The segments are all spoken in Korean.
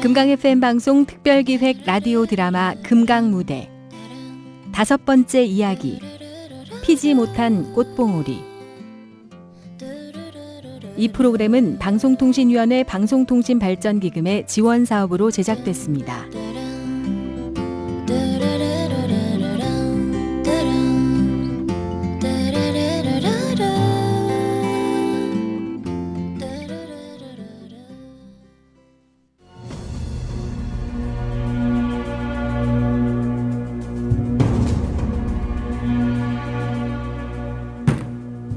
금강 FM 방송 특별기획 라디오 드라마 금강무대 5번째 이야기 피지 못한 꽃봉오리. 이 프로그램은 방송통신위원회 방송통신발전기금의 지원사업으로 제작됐습니다.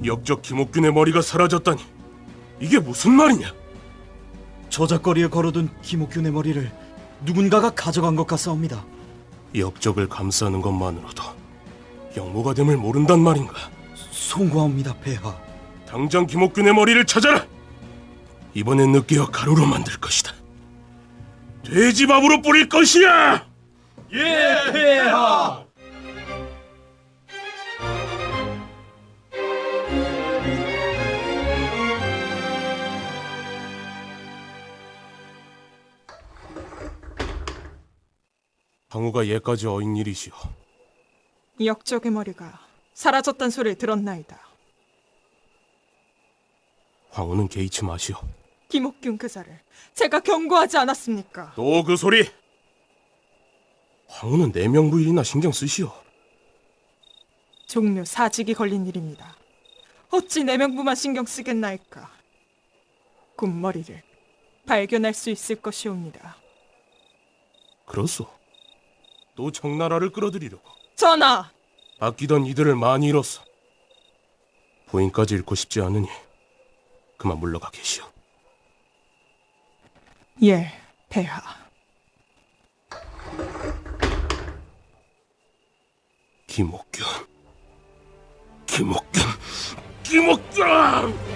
역적 김옥균의 머리가 사라졌다니 이게 무슨 말이냐? 저작거리에 걸어둔 김옥균의 머리를 누군가가 가져간 것 같사옵니다. 역적을 감싸는 것만으로도 영모가 됨을 모른단 말인가? 송구합니다, 폐하. 당장 김옥균의 머리를 찾아라! 이번엔 느끼어 가루로 만들 것이다. 돼지밥으로 뿌릴 것이야! 예, 폐하! 황후가 예까지 어인 일이시오. 역적의 머리가 사라졌단 소리를 들었나이다. 황후는 개의치 마시오. 김옥균 그자를 제가 경고하지 않았습니까? 또 그 소리! 황후는 내 명부일이나 신경 쓰시오. 종묘 사직이 걸린 일입니다. 어찌 내 명부만 신경 쓰겠나이까. 굿머리를 발견할 수 있을 것이옵니다. 그렇소. 또 청나라를 끌어들이려고 전하! 아끼던 이들을 많이 잃었어. 부인까지 잃고 싶지 않으니 그만 물러가 계시오. 예, 폐하. 김옥균, 김옥균, 김옥균!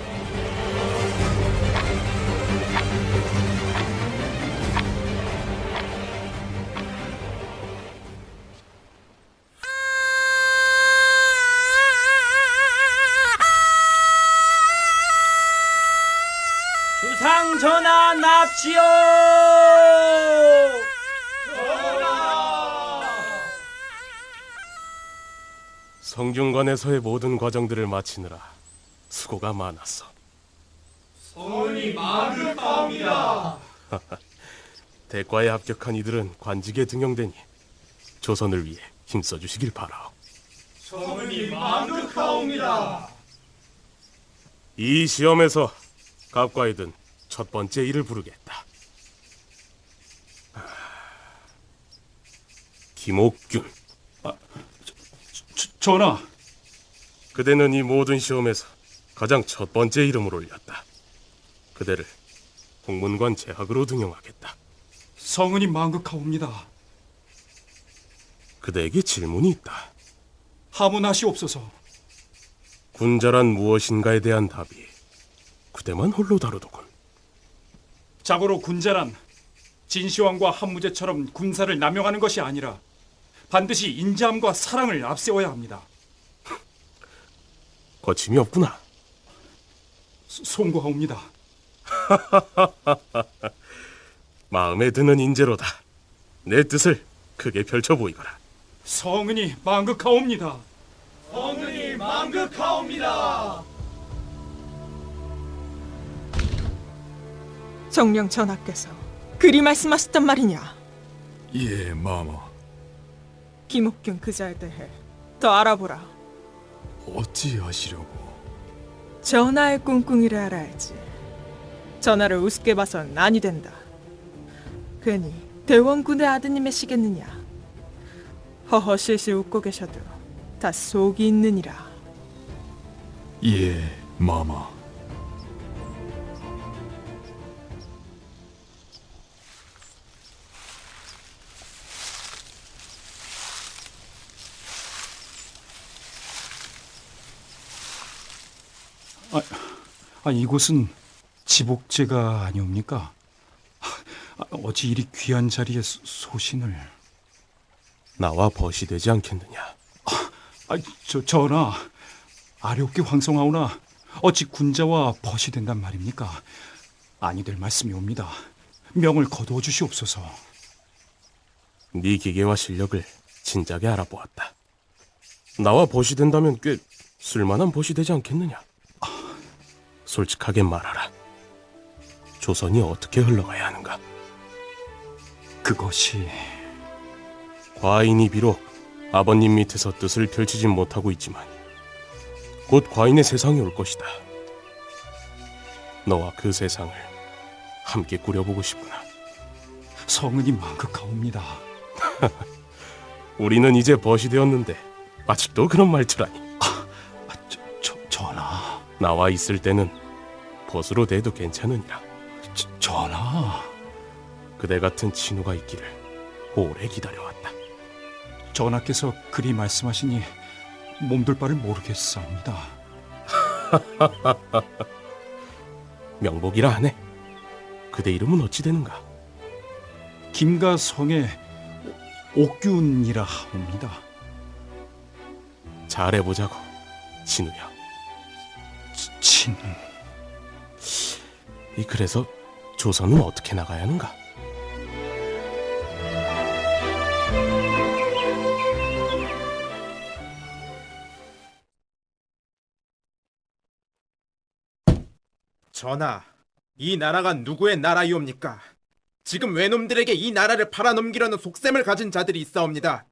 주상 전하 납시오! 성균관에서의 모든 과정들을 마치느라 수고가 많았어. 손이 많으옵니다. 대과에 합격한 이들은 관직에 등용되니 조선을 위해 힘써주시길 바라오. 손이 많으옵니다. 이 시험에서 갑과에 든 첫 번째 일을 부르겠다. 김옥균. 전하, 그대는 이 모든 시험에서 가장 첫 번째 이름을 올렸다. 그대를 홍문관 제학으로 등용하겠다. 성은이 망극하옵니다. 그대에게 질문이 있다. 하문하시옵소서. 군자란 무엇인가에 대한 답이 그대만 홀로 다루더군. 자고로 군자란 진시황과 한무제처럼 군사를 남용하는 것이 아니라 반드시 인자함과 사랑을 앞세워야 합니다. 거침이 없구나. 송구하옵니다. 마음에 드는 인재로다. 내 뜻을 크게 펼쳐 보이거라. 성은이 망극하옵니다. 성은이 망극하옵니다. 정령 전하께서 그리 말씀하셨단 말이냐? 예, 마마. 김옥균 그자에 대해 더 알아보라. 어찌하시려고? 전하의 꿍꿍이를 알아야지. 전하를 우습게 봐선 아니 된다. 괜히 대원군의 아드님의 시겠느냐. 허허실실 웃고 계셔도 다 속이 있느니라. 예, 마마. 이곳은 지복제가 아니옵니까? 어찌 이리 귀한 자리에 소신을... 나와 벗이 되지 않겠느냐. 전하, 아렵게 황송하오나 어찌 군자와 벗이 된단 말입니까? 아니 될 말씀이 옵니다. 명을 거두어 주시옵소서. 네 기계와 실력을 진작에 알아보았다. 나와 벗이 된다면 꽤 쓸만한 벗이 되지 않겠느냐? 솔직하게 말하라. 조선이 어떻게 흘러가야 하는가? 그것이 과인이 비록 아버님 밑에서 뜻을 펼치진 못하고 있지만 곧 과인의 세상이 올 것이다. 너와 그 세상을 함께 꾸려보고 싶구나. 성은이 망극하옵니다. 우리는 이제 벗이 되었는데 아직도 그런 말투라니. 전하, 나와 있을 때는 벗으로 돼도 괜찮으니라. 전하. 그대 같은 친우가 있기를 오래 기다려왔다. 전하께서 그리 말씀하시니 몸둘 바를 모르겠사옵니다. 명복이라 하네. 그대 이름은 어찌 되는가? 김가성의 옥균이라 하옵니다. 잘해보자고, 친우야. 친... 그래서 조선은 어떻게 나가야 하는가? 전하, 이 나라가 누구의 나라이옵니까? 지금 외놈들에게 이 나라를 팔아넘기려는 속셈을 가진 자들이 있사옵니다.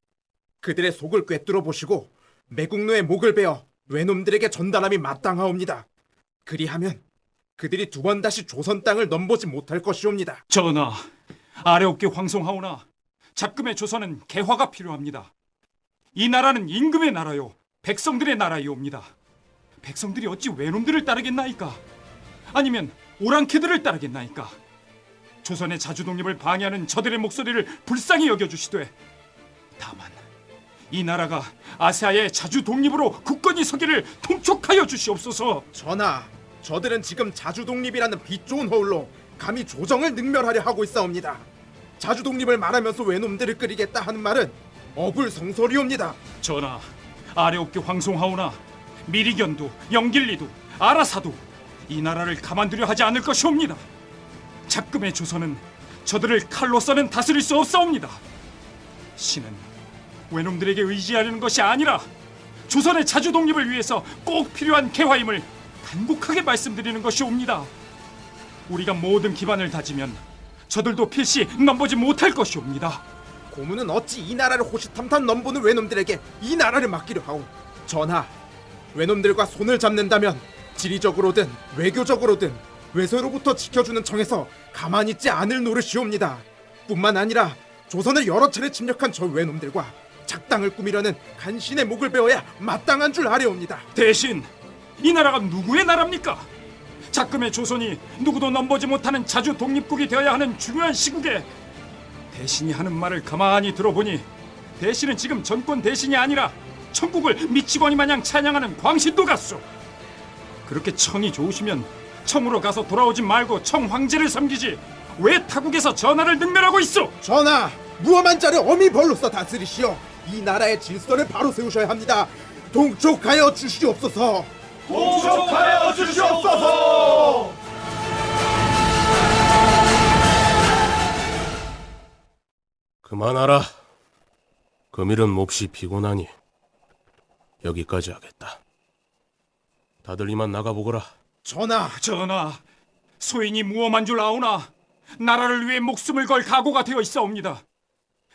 그들의 속을 꿰뚫어 보시고 매국노의 목을 베어 외놈들에게 전달함이 마땅하옵니다. 그리하면 그들이 두 번 다시 조선 땅을 넘보지 못할 것이옵니다. 전하, 아래옵게 황송하오나 잡금의 조선은 개화가 필요합니다. 이 나라는 임금의 나라요 백성들의 나라이옵니다. 백성들이 어찌 외놈들을 따르겠나이까? 아니면 오랑캐들을 따르겠나이까? 조선의 자주독립을 방해하는 저들의 목소리를 불쌍히 여겨주시되, 다만 이 나라가 아시아의 자주독립으로 굳건히 서기를 통촉하여 주시옵소서. 전하, 저들은 지금 자주독립이라는 빛 좋은 허울로 감히 조정을 능멸하려 하고 있사옵니다. 자주독립을 말하면서 외놈들을 끓이겠다 하는 말은 어불성설이옵니다. 전하, 아래옵게 황송하오나 미리견도 영길리도 아라사도 이 나라를 가만두려 하지 않을 것이옵니다. 잡금의 조선은 저들을 칼로서는 다스릴 수 없사옵니다. 신은 외놈들에게 의지하려는 것이 아니라 조선의 자주독립을 위해서 꼭 필요한 개화임을 간곡하게 말씀드리는 것이옵니다. 우리가 모든 기반을 다지면 저들도 필시 넘보지 못할 것이옵니다. 고문은 어찌 이 나라를 호시탐탐 넘보는 외놈들에게 이 나라를 맡기려 하오. 전하, 외놈들과 손을 잡는다면 지리적으로든 외교적으로든 외세로부터 지켜주는 청에서 가만히 있지 않을 노릇이옵니다. 뿐만 아니라 조선을 여러 차례 침략한 저 외놈들과 작당을 꾸미려는 간신의 목을 베어야 마땅한 줄 아래옵니다. 대신 이 나라가 누구의 나라입니까? 잡금의 조선이 누구도 넘보지 못하는 자주 독립국이 되어야 하는 중요한 시국에 대신이 하는 말을 가만히 들어보니 대신은 지금 전권 대신이 아니라 천국을 미치거니 마냥 찬양하는 광신도 같소. 그렇게 청이 좋으시면 청으로 가서 돌아오지 말고 청 황제를 섬기지 왜 타국에서 전하를 능멸하고 있어? 전하, 무엄한 자를 어미 벌로써 다스리시오. 이 나라의 질서를 바로 세우셔야 합니다. 동촉하여 주시옵소서. 동촉하여 주시옵소서. 그만하라. 금일은 몹시 피곤하니 여기까지 하겠다. 다들 이만 나가보거라. 전하, 소인이 무엄한 줄 아오나 나라를 위해 목숨을 걸 각오가 되어 있사옵니다.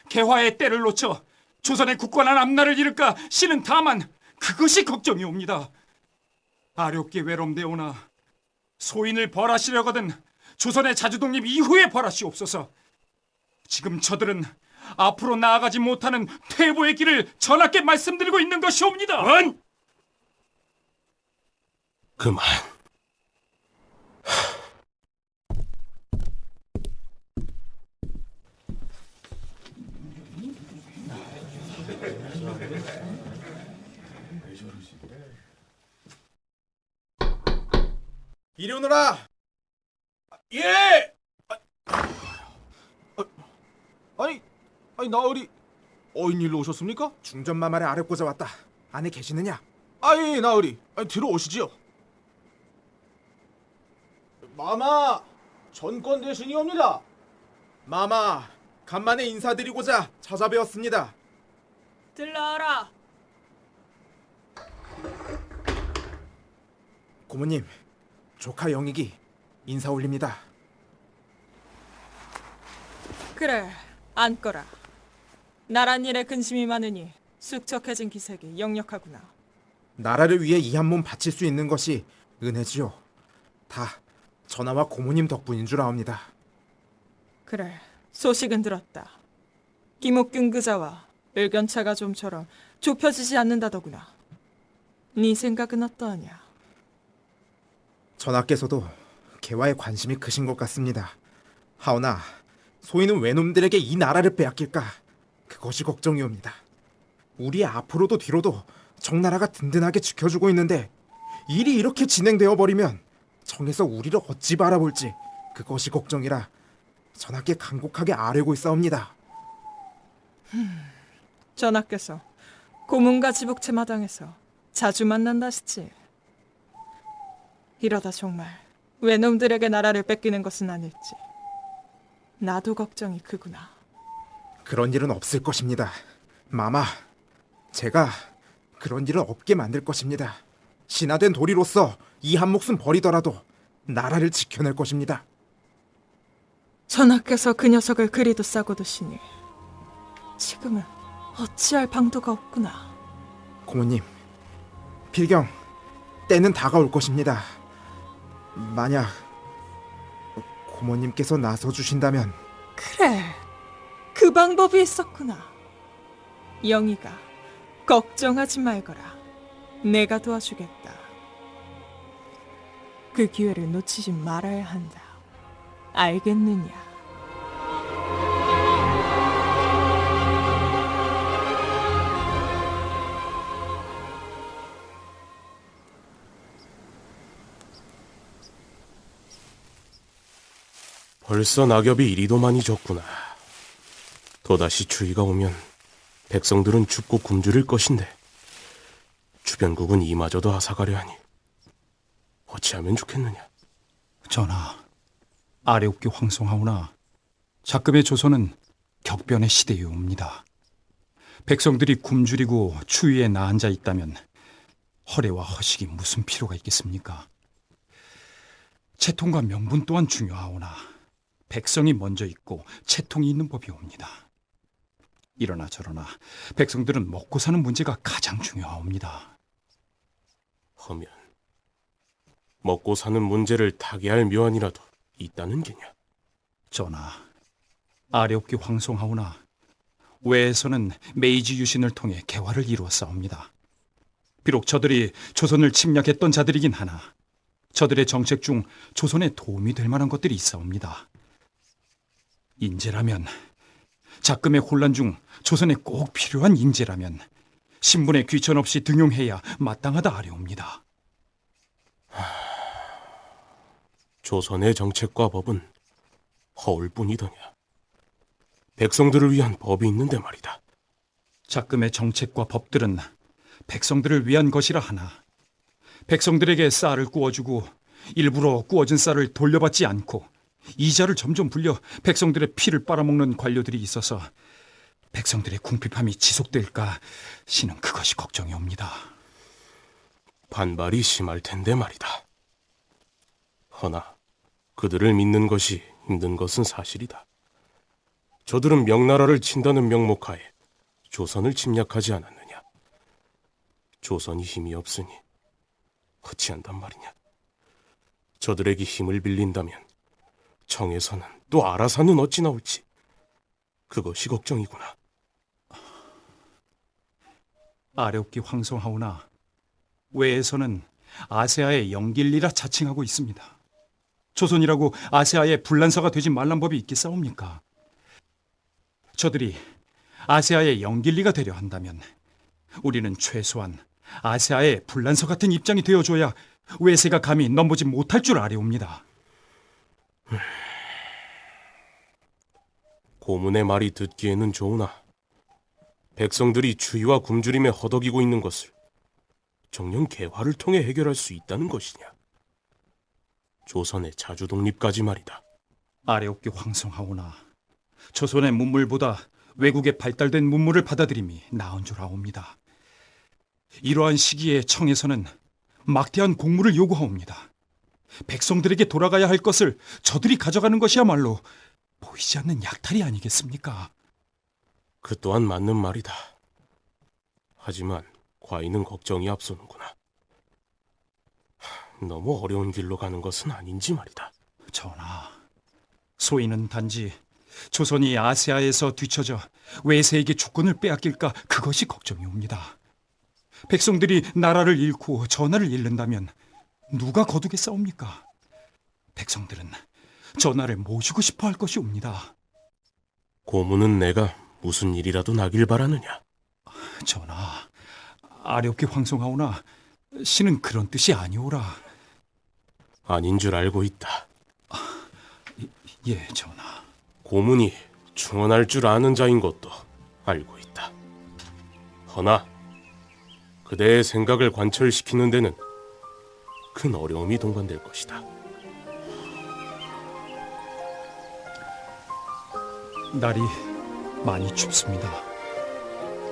개화의 때를 놓쳐 조선의 굳건한 앞날을 잃을까 신은 다만 그것이 걱정이옵니다. 아렵게 외롬되오나 소인을 벌하시려거든 조선의 자주독립 이후에 벌하시옵소서. 지금 저들은 앞으로 나아가지 못하는 퇴보의 길을 전하께 말씀드리고 있는 것이옵니다. 그만. 이리 오너라. 예. 아니 나으리 어인일로 오셨습니까? 중전마마를 아뢰고자 왔다. 안에 계시느냐? 아이 나으리 들어오시지요. 마마 전권 대신이옵니다. 마마, 간만에 인사드리고자 찾아뵈었습니다. 들러라. 고모님, 조카 영익이 인사 올립니다. 그래, 앉거라. 나란 일에 근심이 많으니 숙적해진 기색이 역력하구나. 나라를 위해 이 한 몸 바칠 수 있는 것이 은혜지요. 다 전하와 고모님 덕분인 줄 아옵니다. 그래, 소식은 들었다. 김옥균 그자와 을견차가 좀처럼 좁혀지지 않는다더구나. 네 생각은 어떠하냐? 전하께서도 개화에 관심이 크신 것 같습니다. 하오나 소인은 외놈들에게 이 나라를 빼앗길까? 그것이 걱정이옵니다. 우리 앞으로도 뒤로도 청나라가 든든하게 지켜주고 있는데 일이 이렇게 진행되어 버리면 청에서 우리를 어찌 바라볼지 그것이 걱정이라 전하께 간곡하게 아뢰고 있사옵니다. 전하께서 고문과 지복체 마당에서 자주 만난다시지. 이러다 정말 외놈들에게 나라를 뺏기는 것은 아닐지. 나도 걱정이 크구나. 그런 일은 없을 것입니다. 마마, 제가 그런 일은 없게 만들 것입니다. 신하된 도리로서 이 한 목숨 버리더라도 나라를 지켜낼 것입니다. 전하께서 그 녀석을 그리도 싸고 드시니 지금은 어찌할 방도가 없구나. 고모님, 필경, 때는 다가올 것입니다. 만약 고모님께서 나서 주신다면 그래, 그 방법이 있었구나. 영희가 걱정하지 말거라. 내가 도와주겠다. 그 기회를 놓치지 말아야 한다. 알겠느냐? 벌써 낙엽이 이리도 많이 졌구나. 또다시 추위가 오면 백성들은 춥고 굶주릴 것인데 주변국은 이마저도 앗아가려 하니 어찌하면 좋겠느냐. 전하, 아래옵기 황송하오나 작금의 조선은 격변의 시대이옵니다. 백성들이 굶주리고 추위에 나앉아 있다면 허례와 허식이 무슨 필요가 있겠습니까? 채통과 명분 또한 중요하오나 백성이 먼저 있고 채통이 있는 법이옵니다. 이러나 저러나 백성들은 먹고 사는 문제가 가장 중요하옵니다. 하면 먹고 사는 문제를 타개할 묘안이라도 있다는 게냐. 전하, 아래옵기 황송하오나 외에서는 메이지 유신을 통해 개화를 이루었사옵니다. 비록 저들이 조선을 침략했던 자들이긴 하나 저들의 정책 중 조선에 도움이 될 만한 것들이 있사옵니다. 인재라면, 작금의 혼란 중 조선에 꼭 필요한 인재라면 신분의 귀천 없이 등용해야 마땅하다 아래옵니다. 조선의 정책과 법은 허울뿐이더냐. 백성들을 위한 법이 있는데 말이다. 작금의 정책과 법들은 백성들을 위한 것이라 하나 백성들에게 쌀을 구워주고 일부러 구워진 쌀을 돌려받지 않고 이자를 점점 불려 백성들의 피를 빨아먹는 관료들이 있어서 백성들의 궁핍함이 지속될까 시는 그것이 걱정이옵니다. 반발이 심할 텐데 말이다. 허나 그들을 믿는 것이 힘든 것은 사실이다. 저들은 명나라를 친다는 명목하에 조선을 침략하지 않았느냐. 조선이 힘이 없으니 어찌한단 말이냐. 저들에게 힘을 빌린다면 청에서는 또 아라사는 어찌 나올지 그것이 걱정이구나. 아래옵기 황송하오나 외에서는 아세아의 영길리라 자칭하고 있습니다. 조선이라고 아세아의 불란서가 되지 말란 법이 있겠사옵니까? 저들이 아세아의 영길리가 되려 한다면 우리는 최소한 아세아의 불란서 같은 입장이 되어줘야 외세가 감히 넘보지 못할 줄 아래옵니다. 고문의 말이 듣기에는 좋으나 백성들이 추위와 굶주림에 허덕이고 있는 것을 정녕 개화를 통해 해결할 수 있다는 것이냐. 조선의 자주 독립까지 말이다. 아래옵기 황송하오나 조선의 문물보다 외국의 발달된 문물을 받아들임이 나은 줄 아옵니다. 이러한 시기에 청에서는 막대한 공물을 요구하옵니다. 백성들에게 돌아가야 할 것을 저들이 가져가는 것이야말로 보이지 않는 약탈이 아니겠습니까? 그 또한 맞는 말이다. 하지만 과인은 걱정이 앞서는구나. 너무 어려운 길로 가는 것은 아닌지 말이다. 전하, 소인은 단지 조선이 아시아에서 뒤처져 외세에게 주권을 빼앗길까 그것이 걱정이옵니다. 백성들이 나라를 잃고 전하를 잃는다면 누가 거두겠사옵니까? 백성들은 전하를 모시고 싶어 할 것이옵니다. 고문은 내가 무슨 일이라도 나길 바라느냐? 전하, 아렵게 황송하오나 신은 그런 뜻이 아니오라. 아닌 줄 알고 있다. 예, 전하. 고문이 충언할 줄 아는 자인 것도 알고 있다. 허나 그대의 생각을 관철시키는 데는 큰 어려움이 동반될 것이다. 날이 많이 춥습니다.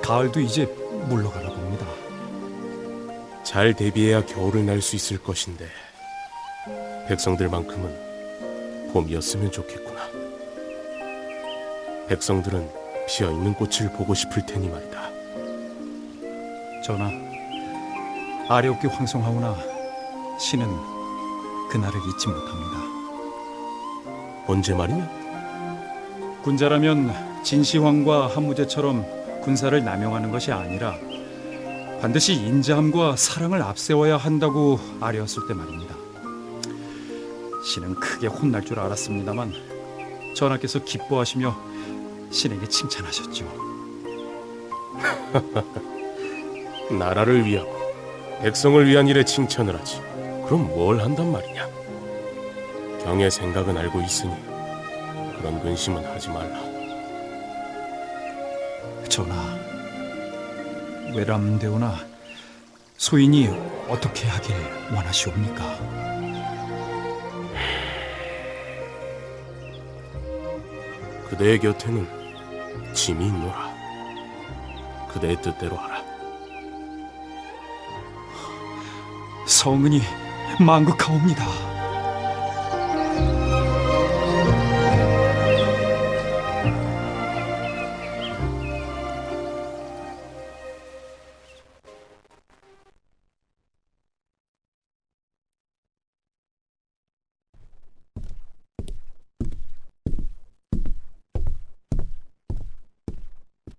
가을도 이제 물러가나 봅니다. 잘 대비해야 겨울을 날 수 있을 것인데 백성들만큼은 봄이었으면 좋겠구나. 백성들은 피어있는 꽃을 보고 싶을 테니 말이다. 전하, 아렵게 황송하오나 신은 그날을 잊지 못합니다. 언제 말이냐? 군자라면 진시황과 한무제처럼 군사를 남용하는 것이 아니라 반드시 인자함과 사랑을 앞세워야 한다고 아뢰었을 때 말입니다. 신은 크게 혼날 줄 알았습니다만 전하께서 기뻐하시며 신에게 칭찬하셨죠. 나라를 위하고 백성을 위한 일에 칭찬을 하지. 그럼 뭘 한단 말이냐? 경의 생각은 알고 있으니 그런 근심은 하지 말라. 전하, 외람되오나 소인이 어떻게 하길 원하시옵니까? 그대의 곁에는 짐이 있노라. 그대의 뜻대로 하라. 성은이 망극하옵니다.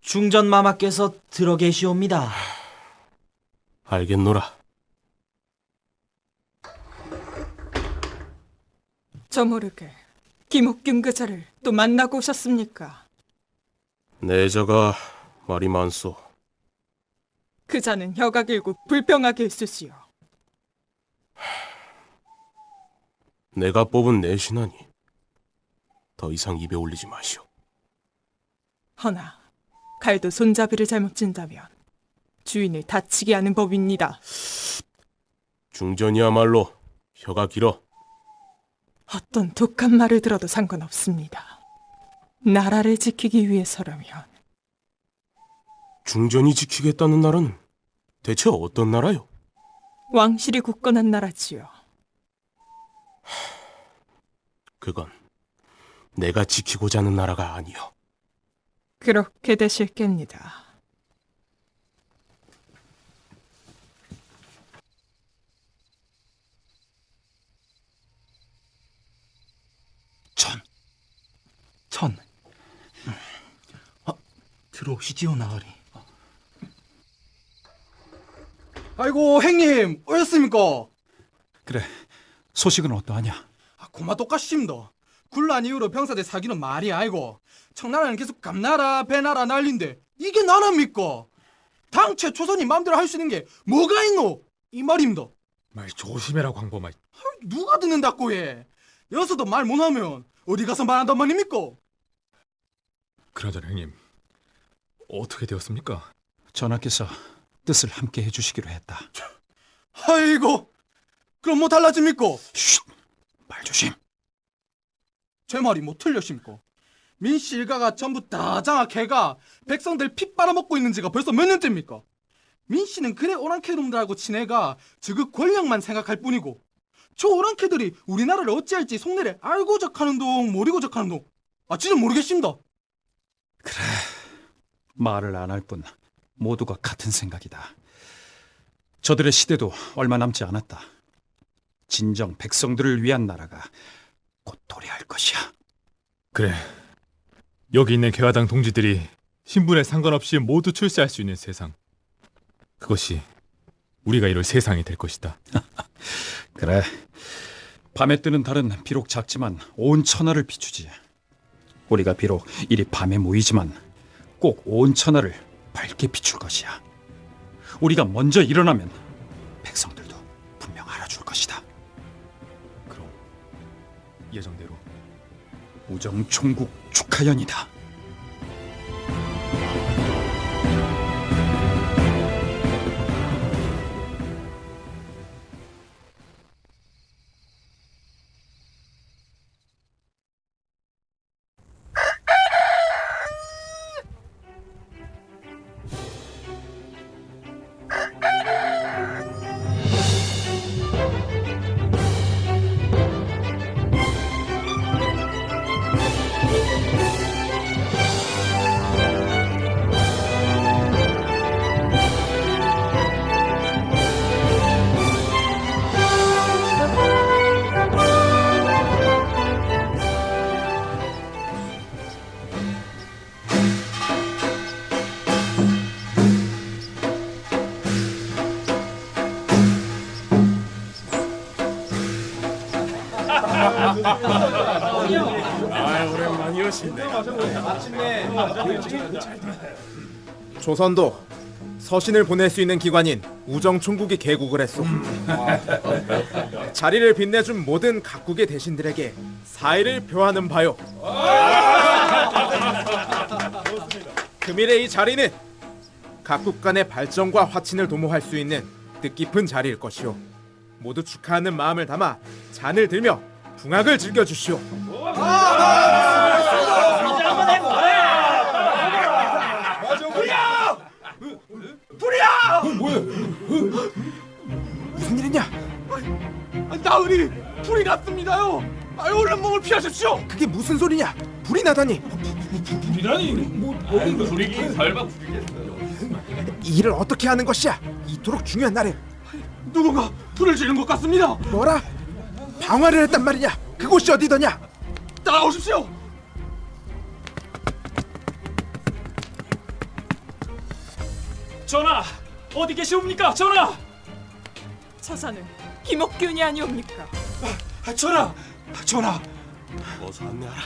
중전마마께서 들어 계시옵니다. 알겠노라. 저 모르게 김옥균 그자를 또 만나고 오셨습니까? 내저가 말이 많소. 그자는 혀가 길고 불평하게 있으시오. 내가 뽑은 내 신하니 더 이상 입에 올리지 마시오. 허나 칼도 손잡이를 잘못 찐다면 주인을 다치게 하는 법입니다. 중전이야말로 혀가 길어. 어떤 독한 말을 들어도 상관없습니다. 나라를 지키기 위해서라면. 중전이 지키겠다는 나라는 대체 어떤 나라요? 왕실이 굳건한 나라지요. 그건 내가 지키고자 하는 나라가 아니요. 그렇게 되실 겁니다. 천. 들어오시지요, 나으리. 아이고 행님 오셨습니까? 그래, 소식은 어떠하냐? 고마 똑같습니다. 군란 이후로 병사들 사귀는 말이 아니고 청나라는 계속 감나라 배나라 난리인데 이게 나라입니까? 당최 조선이 마음대로 할 수 있는 게 뭐가 있노? 이 말입니다. 말 조심해라 광범아. 누가 듣는다고 해? 여기서도 말 못하면 어디 가서 말한단 말입니까? 그나저나 형님 어떻게 되었습니까? 전하께서 뜻을 함께 해주시기로 했다. 아이고 그럼 뭐 달라집니까? 쉿! 말 조심. 제 말이 뭐 틀렸습니까? 민씨 일가가 전부 다 장악해가 백성들 피 빨아먹고 있는 지가 벌써 몇 년째입니까? 민씨는 그래 오랑캐 놈들하고 친해가 즉그 권력만 생각할 뿐이고 저 오랑캐들이 우리나라를 어찌할지 속내를 알고 적하는 동 모르고 적하는 동 진짜 모르겠습니다. 말을 안 할 뿐 모두가 같은 생각이다. 저들의 시대도 얼마 남지 않았다. 진정 백성들을 위한 나라가 곧 도래할 것이야. 그래. 여기 있는 개화당 동지들이 신분에 상관없이 모두 출세할 수 있는 세상. 그것이 우리가 이룰 세상이 될 것이다. 그래. 밤에 뜨는 달은 비록 작지만 온 천하를 비추지. 우리가 비록 이리 밤에 모이지만 꼭 온 천하를 밝게 비출 것이야. 우리가 먼저 일어나면 백성들도 분명 알아줄 것이다. 그럼 예정대로 우정총국 축하연이다. 조선도 서신을 보낼 수 있는 기관인 우정총국이 개국을 했소. 자리를 빛내준 모든 각국의 대신들에게 사의를 표하는 바요. 금일의 이 자리는 각국 간의 발전과 화친을 도모할 수 있는 뜻깊은 자리일 것이오. 모두 축하하는 마음을 담아 잔을 들며 풍악을 즐겨주시오. 무슨 일이냐? 나으리 불이 났습니다요. 얼른 몸을 피하십시오. 그게 무슨 소리냐? 불이 나다니. 이 일을 어떻게 하는 것이야? 이토록 중요한 날에. 누군가 불을 지른 것 같습니다. 뭐라? 방화를 했단 말이냐? 그곳이 어디더냐? 따라오십시오. 전하, 어디 계시옵니까? 전하! 처사는 김옥균이 아니옵니까? 전하! 어서 안내하라.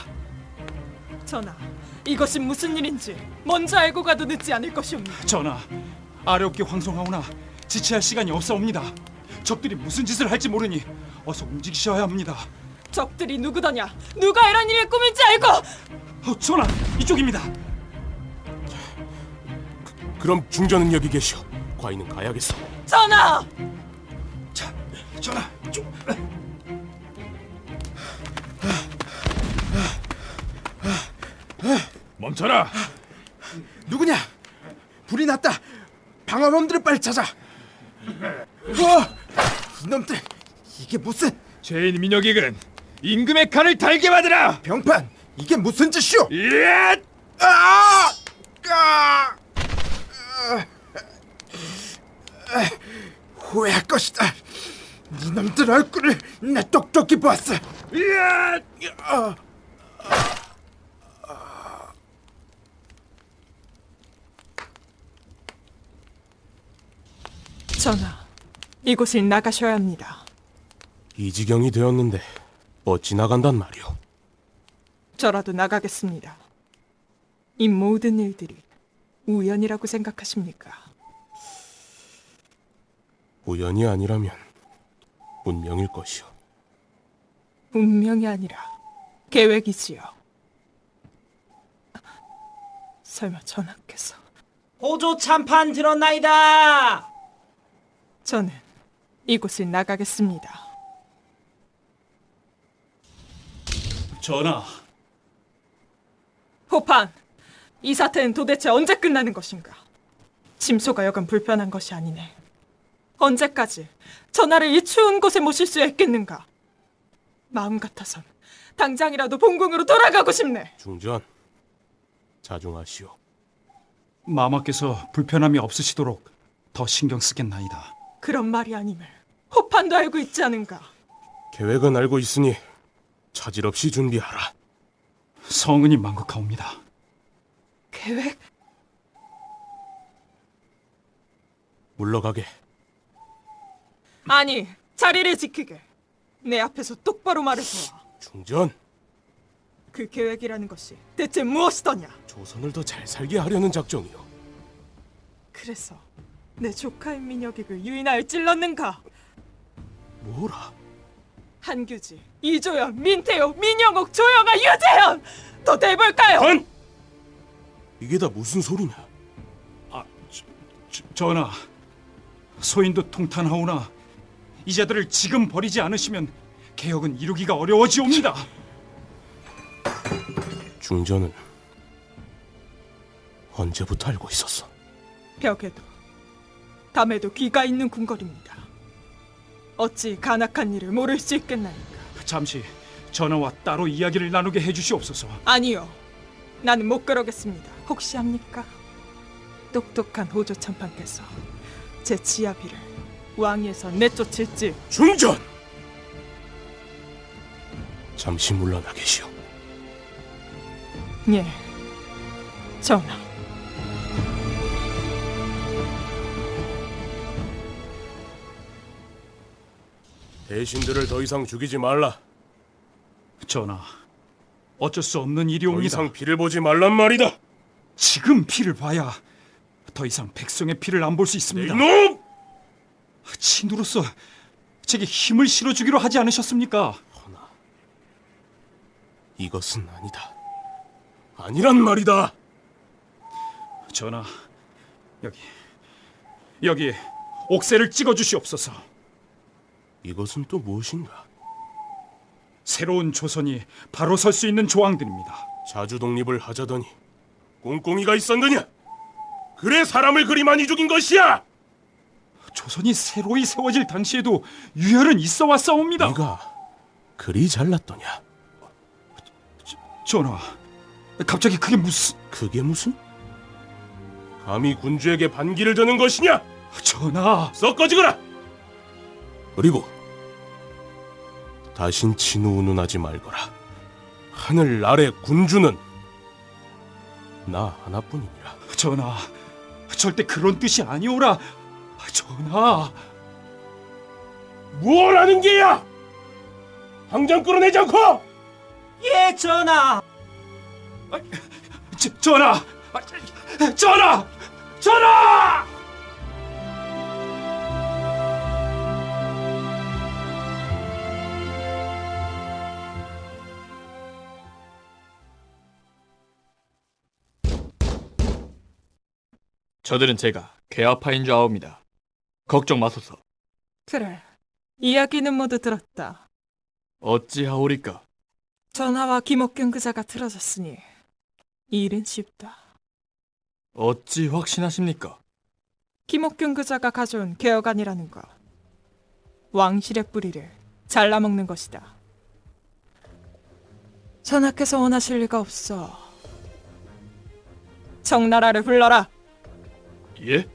전하, 이것이 무슨 일인지 먼저 알고 가도 늦지 않을 것이옵니다. 전하, 아래옵게 황송하오나 지체할 시간이 없사옵니다. 적들이 무슨 짓을 할지 모르니 어서 움직이셔야 합니다. 적들이 누구더냐? 누가 이런 일을 꾸민지 알고! 전하, 이쪽입니다. 그럼 중전은 여기 계시오. 과인은 가야겠어. 전하! 전하, 멈춰라. 누구냐? 불이 났다. 방화범들을 빨리 찾아. 이놈들, 이게 무슨 죄인 민혁익은 임금의 칼을 달게 받으라. 병판? 이게 무슨 짓이오? 예! 후회할 것이다. 이놈들 얼굴을 내 똑똑히 보았어. 전하, 이곳을 나가셔야 합니다. 이 지경이 되었는데 어찌 나간단 말이오? 저라도 나가겠습니다. 이 모든 일들이 우연이라고 생각하십니까? 우연이 아니라면 운명일 것이오. 운명이 아니라 계획이지요. 설마 전하께서... 호조 참판 들었나이다. 저는 이곳을 나가겠습니다. 전하, 호판, 이 사태는 도대체 언제 끝나는 것인가? 침소가 여간 불편한 것이 아니네. 언제까지 전하를 이 추운 곳에 모실 수 있겠는가? 마음 같아선 당장이라도 본궁으로 돌아가고 싶네. 중전, 자중하시오. 마마께서 불편함이 없으시도록 더 신경 쓰겠나이다. 그런 말이 아님을 호판도 알고 있지 않은가? 계획은 알고 있으니 차질 없이 준비하라. 성은이 망극하옵니다. 계획? 물러가게. 아니, 자리를 지키게. 내 앞에서 똑바로 말해보아. 중전, 그 계획이라는 것이 대체 무엇이더냐? 조선을 더 잘 살게 하려는 작정이오. 그래서 내 조카인 민혁익을 유인하여 찔렀는가? 뭐라? 한규지, 이조연, 민태호, 민영옥, 조영아, 유재현! 더 대볼까요? 건! 이게 다 무슨 소리냐? 전하, 소인도 통탄하오나 이자들을 지금 버리지 않으시면 개혁은 이루기가 어려워지옵니다. 중전은 언제부터 알고 있었어? 벽에도 담에도 귀가 있는 궁궐입니다. 어찌 간악한 일을 모를 수 있겠나이까? 잠시 전하와 따로 이야기를 나누게 해주시옵소서. 아니요, 나는 못 그러겠습니다. 혹시 압니까? 똑똑한 호조 참판께서 제 지아비를 왕위에서 내쫓을지. 중전! 잠시 물러나 계시오. 예, 전하. 대신들을 더 이상 죽이지 말라. 전하, 어쩔 수 없는 더 일이옵니다. 이상 피를 보지 말란 말이다. 지금 피를 봐야 더 이상 백성의 피를 안 볼 수 있습니다. 이놈! 친으로서 제게 힘을 실어주기로 하지 않으셨습니까? 허나 이것은 아니다. 아니란 말이다. 전하, 여기 옥새를 찍어주시옵소서. 이것은 또 무엇인가? 새로운 조선이 바로 설 수 있는 조항들입니다. 자주 독립을 하자더니 꼼꼼이가 있었느냐? 그래 사람을 그리 많이 죽인 것이야. 조선이 새로이 세워질 당시에도 유혈은 있어 왔사옵니다. 네가 그리 잘났더냐? 전하, 갑자기 그게 무슨... 그게 무슨? 감히 군주에게 반기를 드는 것이냐? 전하, 썩 꺼지거라! 그리고 다신 진우 운운하지 말거라. 하늘 아래 군주는 나 하나뿐이니라. 전하, 절대 그런 뜻이 아니오라. 전하, 뭘 하는 게야? 당장 끌어내지 않고! 예, 전하. 전하, 전하, 전하! 저들은 제가 괴화파인 줄 아옵니다. 걱정 마소서. 그래, 이야기는 모두 들었다. 어찌하오리까? 전하와 김옥균 그자가 틀어졌으니 이 일은 쉽다. 어찌 확신하십니까? 김옥균 그자가 가져온 개혁안이라는 것, 왕실의 뿌리를 잘라먹는 것이다. 전하께서 원하실 리가 없어. 청나라를 불러라. 예?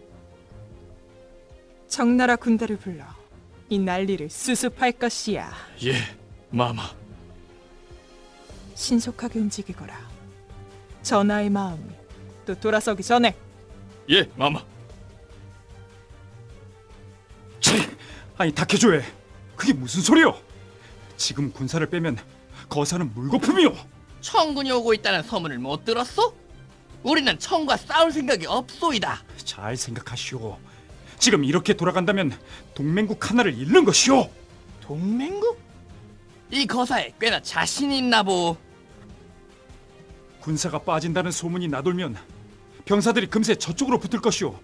청나라 군대를 불러 이 난리를 수습할 것이야. 예, 마마. 신속하게 움직이거라. 전하의 마음이 또 돌아서기 전에. 예, 마마. 아니 다케조에 그게 무슨 소리요? 지금 군사를 빼면 거사는 물거품이요. 청군이 오고 있다는 소문을 못 들었소? 우리는 청과 싸울 생각이 없소이다. 잘 생각하시오. 지금 이렇게 돌아간다면 동맹국 하나를 잃는 것이오. 동맹국? 이 거사에 꽤나 자신이 있나 보. 군사가 빠진다는 소문이 나돌면 병사들이 금세 저쪽으로 붙을 것이오.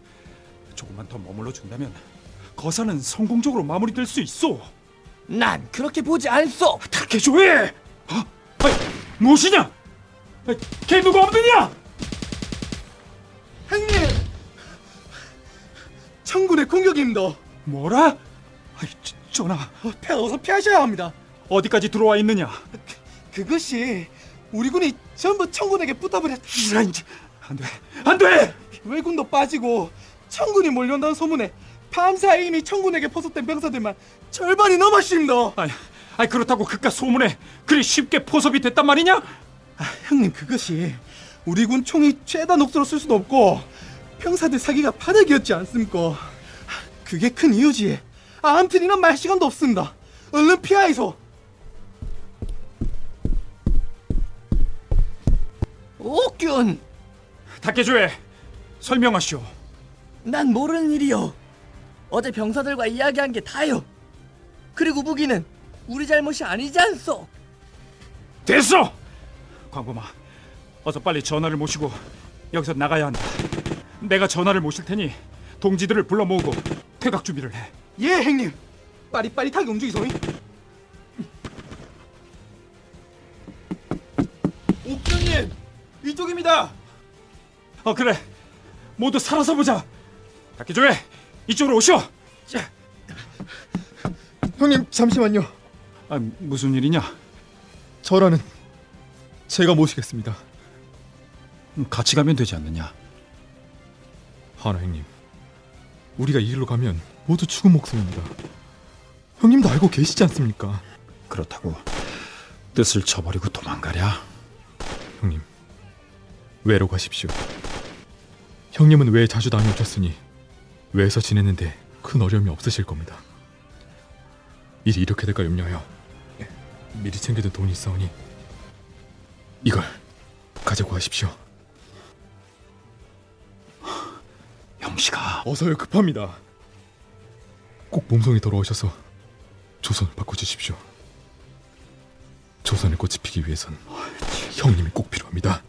조금만 더 머물러 준다면 거사는 성공적으로 마무리될 수 있어. 난 그렇게 보지 않소. 다케조에! 무엇이냐? 걔 누가 없느냐? 형님! 청군의 공격입니다. 뭐라? 전하, 어서 피하셔야 합니다. 어디까지 들어와 있느냐? 그것이 우리 군이 전부 청군에게 부탁을 했... 안 돼! 왜군도 빠지고 청군이 몰려온다는 소문에 밤사이 이미 청군에게 포섭된 병사들만 절반이 넘었습니다. 아니 그렇다고 그깟 소문에 그리 쉽게 포섭이 됐단 말이냐? 형님, 그것이 우리 군 총이 죄다 녹수로 쓸 수도 없고 병사들 사기가 바닥이었지 않습니까? 그게 큰 이유지. 아무튼 이런 말 시간도 없습니다. 얼른 피하이소. 옥균, 닭개조에 설명하시오. 난 모르는 일이요. 어제 병사들과 이야기한 게 다요. 그리고 무기는 우리 잘못이 아니지 않소? 됐어! 광범아, 어서 빨리 전하를 모시고 여기서 나가야 한다. 내가 전하를 모실 테니 동지들을 불러 모으고 퇴각 준비를 해. 예, 형님. 빠릿빠릿하게 움직이소이. 옥경님, 이쪽입니다. 그래, 모두 살아서 보자. 닭개조에 이쪽으로 오시오. 형님 잠시만요. 무슨 일이냐? 저라는 제가 모시겠습니다. 같이 가면 되지 않느냐? 하나 형님, 우리가 이 길로 가면 모두 죽은 목숨입니다. 형님도 알고 계시지 않습니까? 그렇다고 뜻을 저버리고 도망가랴? 형님, 외로 가십시오. 형님은 외에 자주 다녀오셨으니 외에서 지냈는데 큰 어려움이 없으실 겁니다. 일이 이렇게 될까 염려하여 미리 챙겨둔 돈이 있사오니 이걸 가지고 가십시오. 영식아, 어서요, 급합니다. 꼭 몸송이 돌아오셔서 조선을 바꿔주십시오. 조선의 꽃이 피기 위해선 형님이 꼭 필요합니다.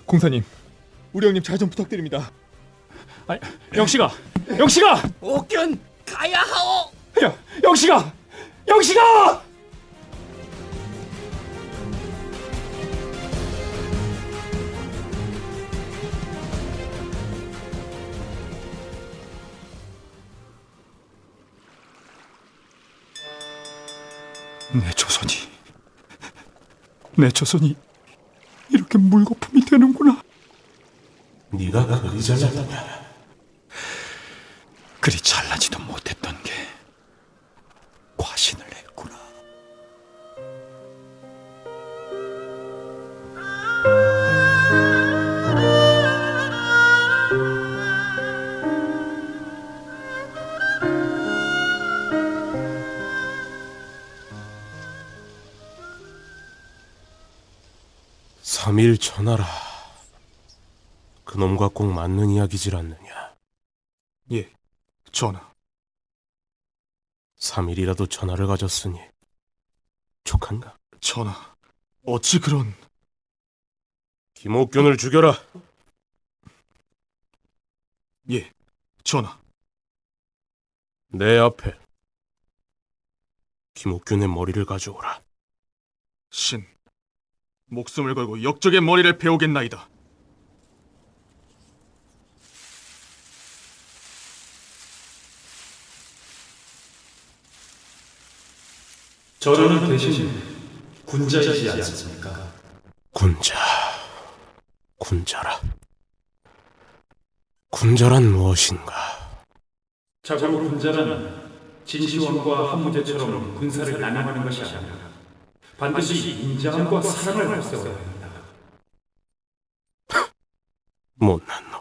공사님, 우리 형님 잘 좀 부탁드립니다. 영식아! 옥균, 가야 하오! 영식아! 내 조선이 이렇게 물거품이 되는구나. 네가 그리 잘났냐? 그리 잘나지도 못했던 게 과신을 했구나. 삼일 전하라. 그놈과 꼭 맞는 이야기질 않느냐? 예, 전하. 3일이라도 전하를 가졌으니 족한가? 전하, 어찌 그런... 김옥균을 죽여라. 예, 전하. 내 앞에 김옥균의 머리를 가져오라. 신, 목숨을 걸고 역적의 머리를 베오겠나이다. 저는 대신 군자이지 않습니까? 군자라. 군자란 무엇인가? 자고 군자는 진시황과 한무제처럼 군사를 나눠가는 것이 아니라 반드시 인자함과 사랑을 앞세워야 합니다. 못난 놈.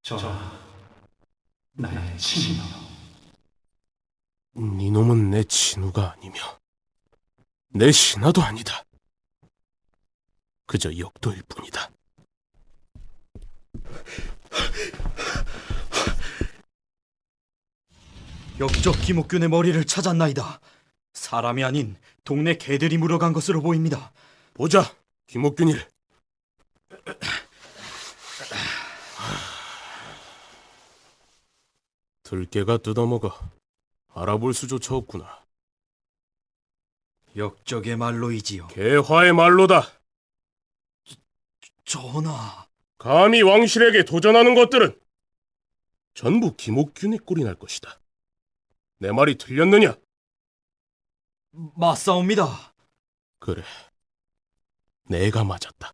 전하, 나의 친구. 네 놈은 내 친우가 아니며 내 신하도 아니다. 그저 역도일 뿐이다. 역적 김옥균의 머리를 찾았나이다. 사람이 아닌 동네 개들이 물어간 것으로 보입니다. 보자, 김옥균일. 들깨가 뜯어먹어 알아볼 수조차 없구나. 역적의 말로이지요. 개화의 말로다. 전하. 감히 왕실에게 도전하는 것들은 전부 김옥균의 꼴이 날 것이다. 내 말이 틀렸느냐? 맞사옵니다. 그래, 내가 맞았다.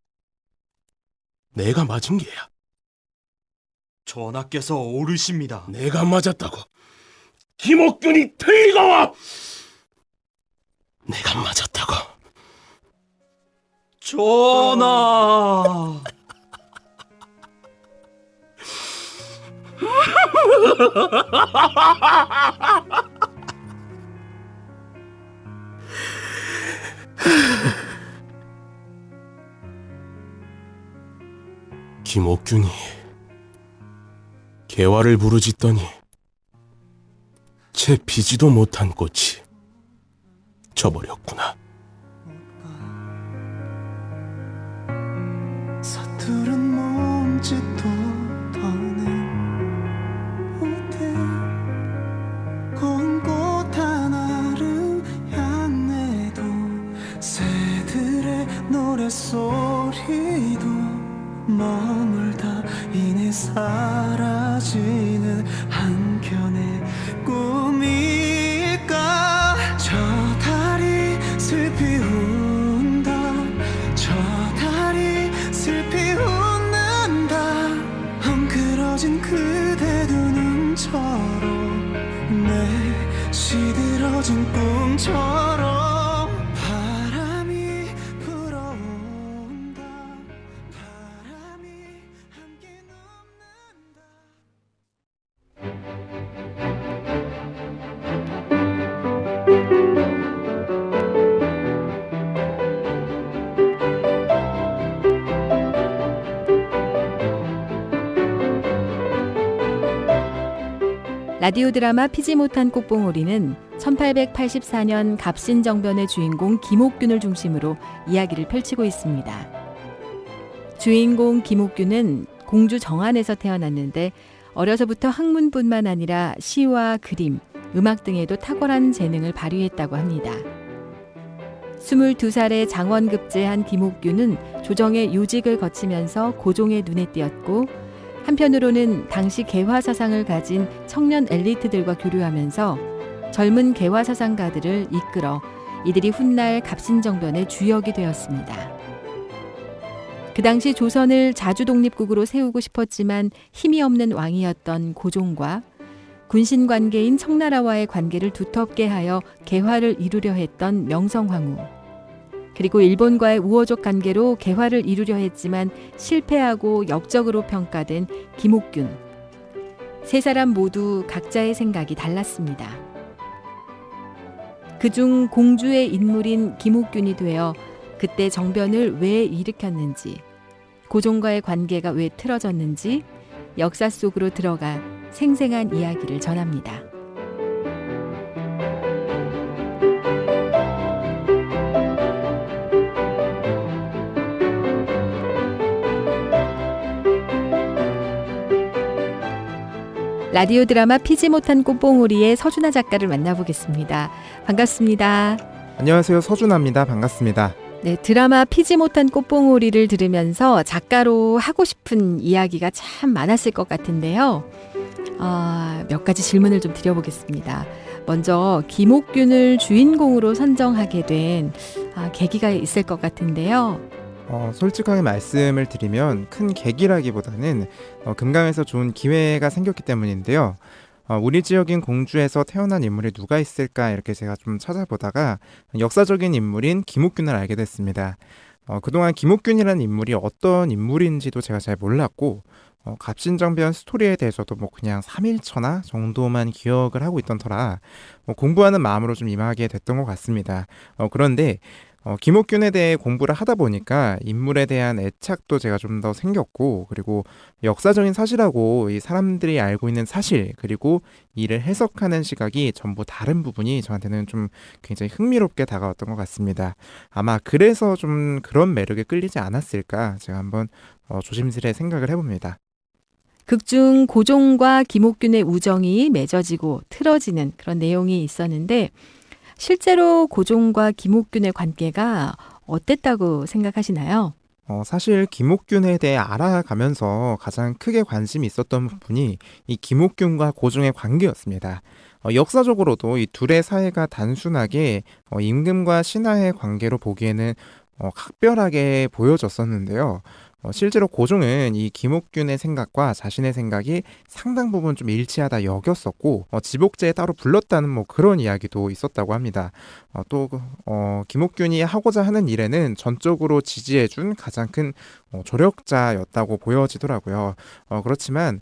내가 맞은 게야. 전하께서 옳으십니다. 내가 맞았다고. 김옥균이 틀리거와. 내가 맞았다고. 전하. 김옥균이 개화를 부르짖더니 채 피지도 못한 꽃이 져버렸구나. 서투른 몸짓도 더는 못해 고운 꽃 하나를 향해도 새들의 노랫소리도 머물다 이내 사라지는 한켠의 꿈일까. 저 달이 슬피 운다. 저 달이 슬피 웃는다. 헝클어진 그대 두 눈처럼 내 시들어진 꿈처럼 바람이 불어온다. 바람이 함께 눕는다. 라디오 드라마 피지 못한 꽃봉오리는 1884년 갑신정변의 주인공 김옥균을 중심으로 이야기를 펼치고 있습니다. 주인공 김옥균은 공주 정안에서 태어났는데 어려서부터 학문뿐만 아니라 시와 그림, 음악 등에도 탁월한 재능을 발휘했다고 합니다. 22살에 장원급제한 김옥균은 조정의 요직을 거치면서 고종의 눈에 띄었고, 한편으로는 당시 개화 사상을 가진 청년 엘리트들과 교류하면서 젊은 개화 사상가들을 이끌어 이들이 훗날 갑신정변의 주역이 되었습니다. 그 당시 조선을 자주독립국으로 세우고 싶었지만 힘이 없는 왕이었던 고종과 군신 관계인 청나라와의 관계를 두텁게 하여 개화를 이루려 했던 명성황후, 그리고 일본과의 우호적 관계로 개화를 이루려 했지만 실패하고 역적으로 평가된 김옥균. 세 사람 모두 각자의 생각이 달랐습니다. 그중 공주의 인물인 김옥균이 되어 그때 정변을 왜 일으켰는지, 고종과의 관계가 왜 틀어졌는지 역사 속으로 들어가 생생한 이야기를 전합니다. 라디오 드라마 피지 못한 꽃봉오리의 서준아 작가를 만나보겠습니다. 반갑습니다. 안녕하세요. 서준아입니다. 반갑습니다. 네, 드라마 피지 못한 꽃봉오리를 들으면서 작가로 하고 싶은 이야기가 참 많았을 것 같은데요. 몇 가지 질문을 좀 드려보겠습니다. 먼저 김옥균을 주인공으로 선정하게 된 계기가 있을 것 같은데요. 솔직하게 말씀을 드리면 큰 계기라기보다는 금강에서 좋은 기회가 생겼기 때문인데요. 우리 지역인 공주에서 태어난 인물이 누가 있을까 이렇게 제가 좀 찾아보다가 역사적인 인물인 김옥균을 알게 됐습니다. 그동안 김옥균이라는 인물이 어떤 인물인지도 제가 잘 몰랐고 갑신정변 스토리에 대해서도 뭐 그냥 3일천하 정도만 기억을 하고 있던 터라 공부하는 마음으로 좀 임하게 됐던 것 같습니다. 그런데 김옥균에 대해 공부를 하다 보니까 인물에 대한 애착도 제가 좀 더 생겼고, 그리고 역사적인 사실하고 이 사람들이 알고 있는 사실, 그리고 이를 해석하는 시각이 전부 다른 부분이 저한테는 좀 굉장히 흥미롭게 다가왔던 것 같습니다. 아마 그래서 좀 그런 매력에 끌리지 않았을까 제가 한번 조심스레 생각을 해봅니다. 극중 고종과 김옥균의 우정이 맺어지고 틀어지는 그런 내용이 있었는데, 실제로 고종과 김옥균의 관계가 어땠다고 생각하시나요? 사실 김옥균에 대해 알아가면서 가장 크게 관심이 있었던 부분이 이 김옥균과 고종의 관계였습니다. 역사적으로도 이 둘의 사이가 단순하게 임금과 신하의 관계로 보기에는 각별하게 보여졌었는데요. 실제로 고종은 이 김옥균의 생각과 자신의 생각이 상당 부분 좀 일치하다 여겼었고 지복제에 따로 불렀다는 뭐 그런 이야기도 있었다고 합니다. 또 김옥균이 하고자 하는 일에는 전적으로 지지해준 가장 큰 조력자였다고 보여지더라고요. 그렇지만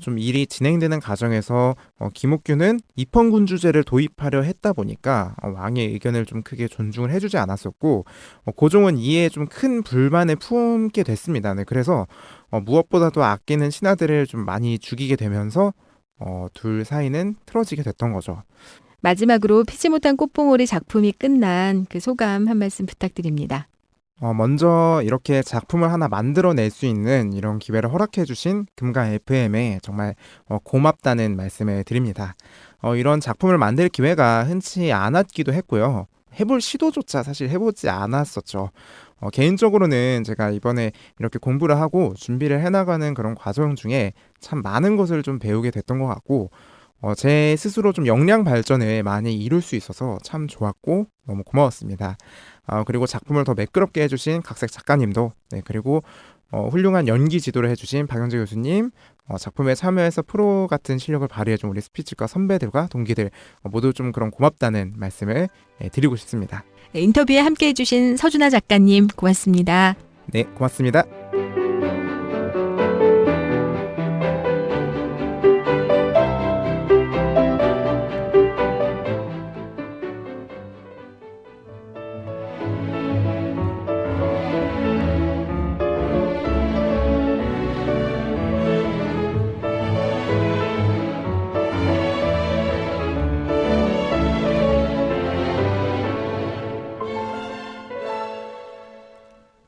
좀 일이 진행되는 과정에서 김옥균은 입헌군주제를 도입하려 했다 보니까 왕의 의견을 좀 크게 존중을 해주지 않았었고 고종은 이에 좀 큰 불만을 품게 됐습니다. 네, 그래서 무엇보다도 아끼는 신하들을 좀 많이 죽이게 되면서 둘 사이는 틀어지게 됐던 거죠. 마지막으로 피지 못한 꽃봉오리 작품이 끝난 그 소감 한 말씀 부탁드립니다. 먼저 이렇게 작품을 하나 만들어낼 수 있는 이런 기회를 허락해 주신 금강 FM에 정말 고맙다는 말씀을 드립니다. 이런 작품을 만들 기회가 흔치 않았기도 했고요. 해볼 시도조차 사실 해보지 않았었죠. 개인적으로는 제가 이번에 이렇게 공부를 하고 준비를 해나가는 그런 과정 중에 참 많은 것을 좀 배우게 됐던 것 같고 제 스스로 좀 역량 발전을 많이 이룰 수 있어서 참 좋았고 너무 고마웠습니다. 그리고 작품을 더 매끄럽게 해주신 각색 작가님도 그리고 훌륭한 연기 지도를 해주신 박영재 교수님, 작품에 참여해서 프로 같은 실력을 발휘해준 우리 스피츠과 선배들과 동기들 모두 좀 그런 고맙다는 말씀을 드리고 싶습니다. 인터뷰에 함께해 주신 서준아 작가님 고맙습니다. 네, 고맙습니다.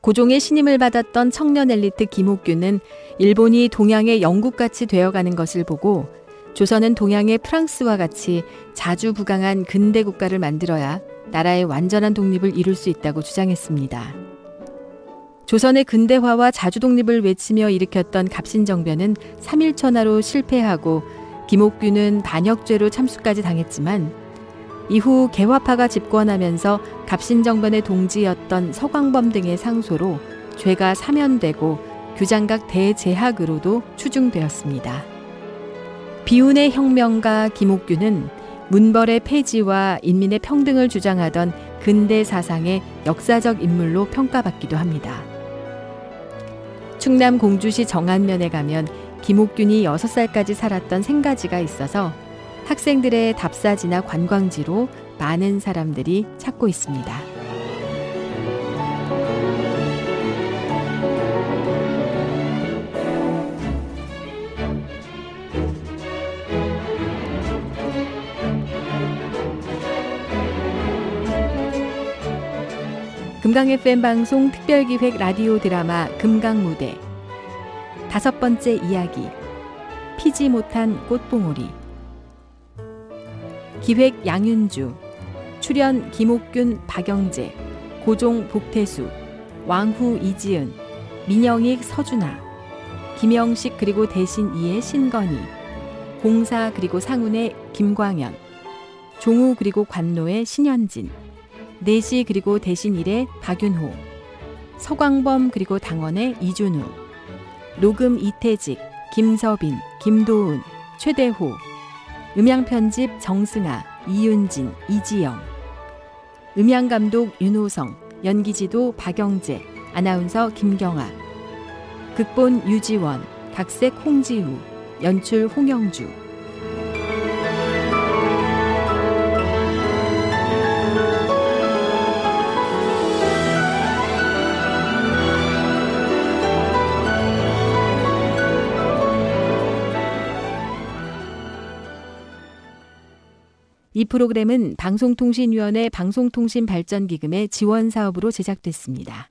고종의 신임을 받았던 청년 엘리트 김옥균은 일본이 동양의 영국같이 되어가는 것을 보고 조선은 동양의 프랑스와 같이 자주 부강한 근대 국가를 만들어야 나라의 완전한 독립을 이룰 수 있다고 주장했습니다. 조선의 근대화와 자주 독립을 외치며 일으켰던 갑신정변은 3.1천하로 실패하고 김옥균은 반역죄로 참수까지 당했지만 이후 개화파가 집권하면서 갑신정변의 동지였던 서광범 등의 상소로 죄가 사면되고 규장각 대제학으로도 추중되었습니다. 비운의 혁명가 김옥균은 문벌의 폐지와 인민의 평등을 주장하던 근대 사상의 역사적 인물로 평가받기도 합니다. 충남 공주시 정안면에 가면 김옥균이 6살까지 살았던 생가지가 있어서 학생들의 답사지나 관광지로 많은 사람들이 찾고 있습니다. 금강 FM 방송 특별기획 라디오 드라마 금강무대 5번째 이야기 피지 못한 꽃봉오리 기획 양윤주, 출연 김옥균, 박영재, 고종, 복태수, 왕후 이지은, 민영익, 서준아, 김영식 그리고 대신 이의 신건희, 공사 그리고 상운의 김광현, 종우 그리고 관노의 신현진, 내시 그리고 대신 일의 박윤호, 서광범 그리고 당원의 이준우, 녹음 이태직, 김서빈, 김도은, 최대호, 음향편집 정승아, 이윤진, 이지영, 음향감독 윤호성, 연기지도 박영재, 아나운서 김경아, 극본 유지원, 각색 홍지우, 연출 홍영주. 이 프로그램은 방송통신위원회 방송통신발전기금의 지원 사업으로 제작됐습니다.